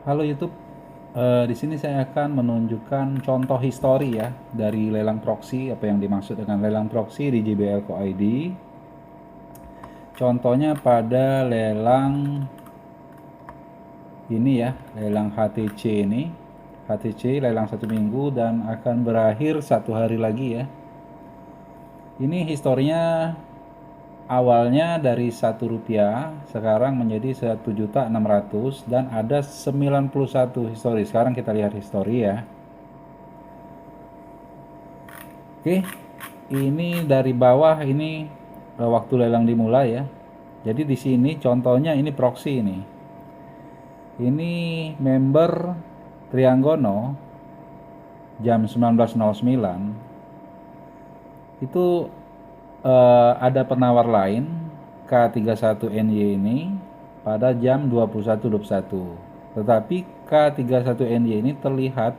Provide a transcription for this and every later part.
Halo YouTube. Di sini saya akan menunjukkan contoh histori ya dari lelang proxy, apa yang dimaksud dengan lelang proxy di JBL Co ID. Contohnya pada lelang ini ya, lelang HTC ini. HTC lelang 1 minggu dan akan berakhir 1 hari lagi ya. Ini historinya awalnya dari Rp1 sekarang menjadi 1.600.000 dan ada 91 histori. Sekarang kita lihat histori ya. Oke, ini dari bawah ini waktu lelang dimulai ya. Jadi di sini contohnya ini proxy ini. Ini member Trianggono jam 19.09 itu ada penawar lain K31NY ini pada jam 21.21. Tetapi K31NY ini terlihat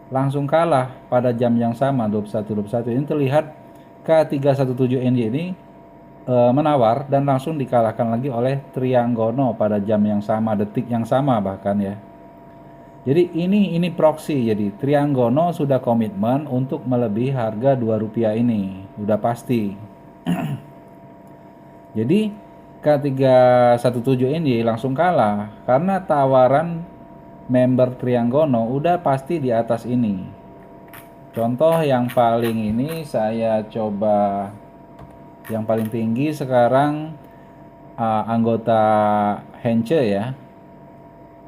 langsung kalah pada jam yang sama 21.21. Ini terlihat K317NY ini menawar dan langsung dikalahkan lagi oleh Trianggono pada jam yang sama, detik yang sama bahkan ya. Jadi ini proxy. Jadi Trianggono sudah komitmen untuk melebihi harga Rp2 ini, udah pasti. Jadi K317NY langsung kalah karena tawaran member Trianggono udah pasti di atas ini. Contoh yang paling ini saya coba yang paling tinggi sekarang anggota Hence ya.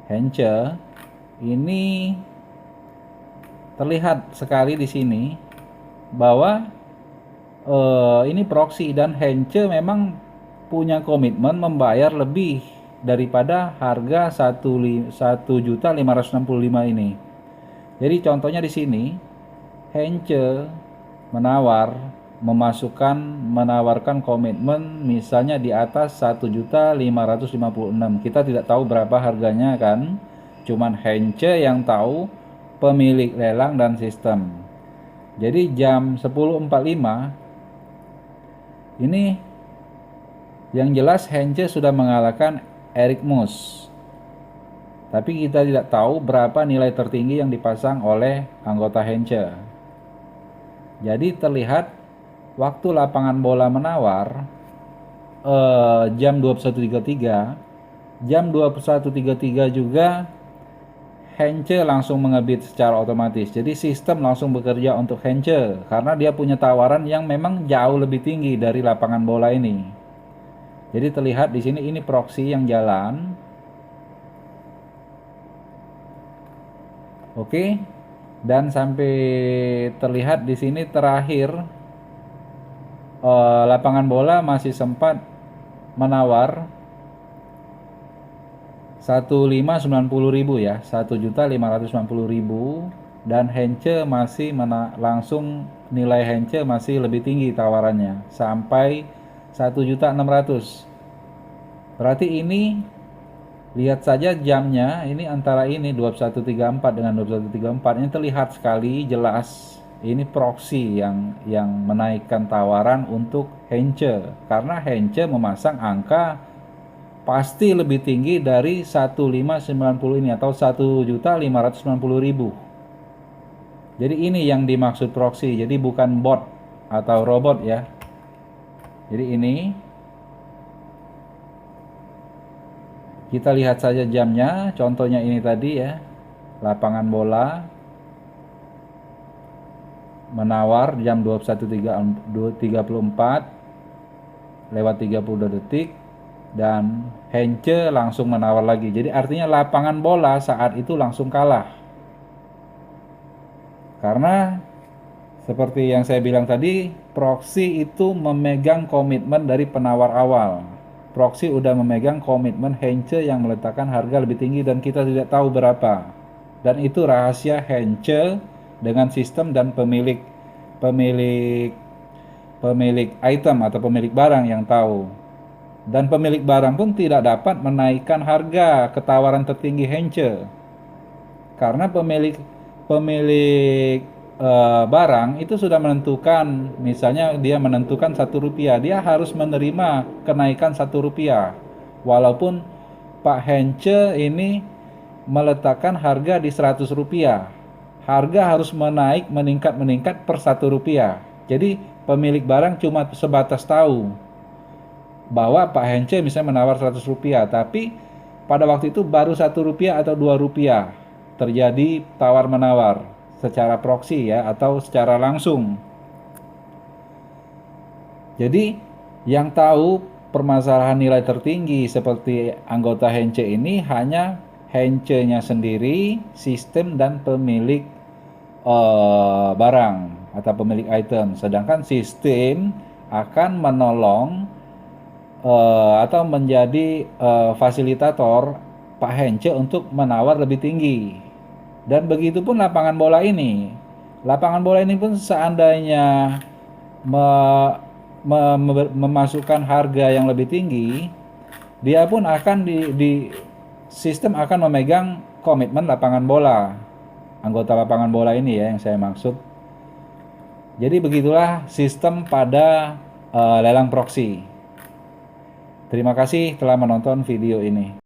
Hence ini terlihat sekali di sini bahwa ini proxy dan Hence memang punya komitmen membayar lebih daripada harga 1.565.000 ini. Jadi contohnya di sini Hence menawarkan komitmen misalnya di atas 1.556.000. Kita tidak tahu berapa harganya kan, cuman Hence yang tahu, pemilik lelang dan sistem. Jadi jam 10.45 ini yang jelas Hence sudah mengalahkan Eric Moose. Tapi kita tidak tahu berapa nilai tertinggi yang dipasang oleh anggota Hence. Jadi terlihat waktu lapangan bola menawar jam 21.33, jam 21.33 juga Hence langsung mengebit secara otomatis. Jadi sistem langsung bekerja untuk Hence karena dia punya tawaran yang memang jauh lebih tinggi dari lapangan bola ini. Jadi terlihat di sini ini proxy yang jalan. Oke. Dan sampai terlihat di sini terakhir lapangan bola masih sempat menawar 1.590.000 ya, 1.590.000, dan Hence masih langsung nilai Hence masih lebih tinggi tawarannya sampai 1.600.000. Berarti ini lihat saja jamnya, ini antara ini 21.34 dengan 21.34 ini terlihat sekali jelas ini proxy yang menaikkan tawaran untuk Hence karena Hence memasang angka pasti lebih tinggi dari 1.590 ini atau 1.590.000. Jadi ini yang dimaksud proxy, jadi bukan bot atau robot ya. Jadi ini kita lihat saja jamnya, contohnya ini tadi ya, lapangan bola menawar jam 21.34 lewat 32 detik dan Hence langsung menawar lagi. Jadi artinya lapangan bola saat itu langsung kalah. Karena seperti yang saya bilang tadi, proxy itu memegang komitmen dari penawar awal. Proxy udah memegang komitmen Hence yang meletakkan harga lebih tinggi dan kita tidak tahu berapa. Dan itu rahasia Hence dengan sistem dan pemilik item atau pemilik barang yang tahu. Dan pemilik barang pun tidak dapat menaikkan harga ketawaran tertinggi Hence. Karena pemilik barang itu sudah menentukan, misalnya dia menentukan Rp1, dia harus menerima kenaikan Rp1. Walaupun Pak Hence ini meletakkan harga di Rp100. Harga harus meningkat per Rp1. Jadi pemilik barang cuma sebatas tahu bahwa Pak Hence misalnya menawar Rp100, tapi pada waktu itu baru Rp1 atau Rp2 terjadi tawar menawar secara proksi ya, atau secara langsung. Jadi yang tahu permasalahan nilai tertinggi seperti anggota Hence ini hanya Hence-nya sendiri, sistem, dan pemilik barang atau pemilik item. Sedangkan sistem akan menolong atau menjadi fasilitator Pak Hence untuk menawar lebih tinggi. Dan begitu pun lapangan bola ini. Lapangan bola ini pun seandainya memasukkan harga yang lebih tinggi, dia pun akan di sistem akan memegang komitmen lapangan bola, anggota lapangan bola ini ya yang saya maksud. Jadi begitulah sistem pada lelang proksi. Terima kasih telah menonton video ini.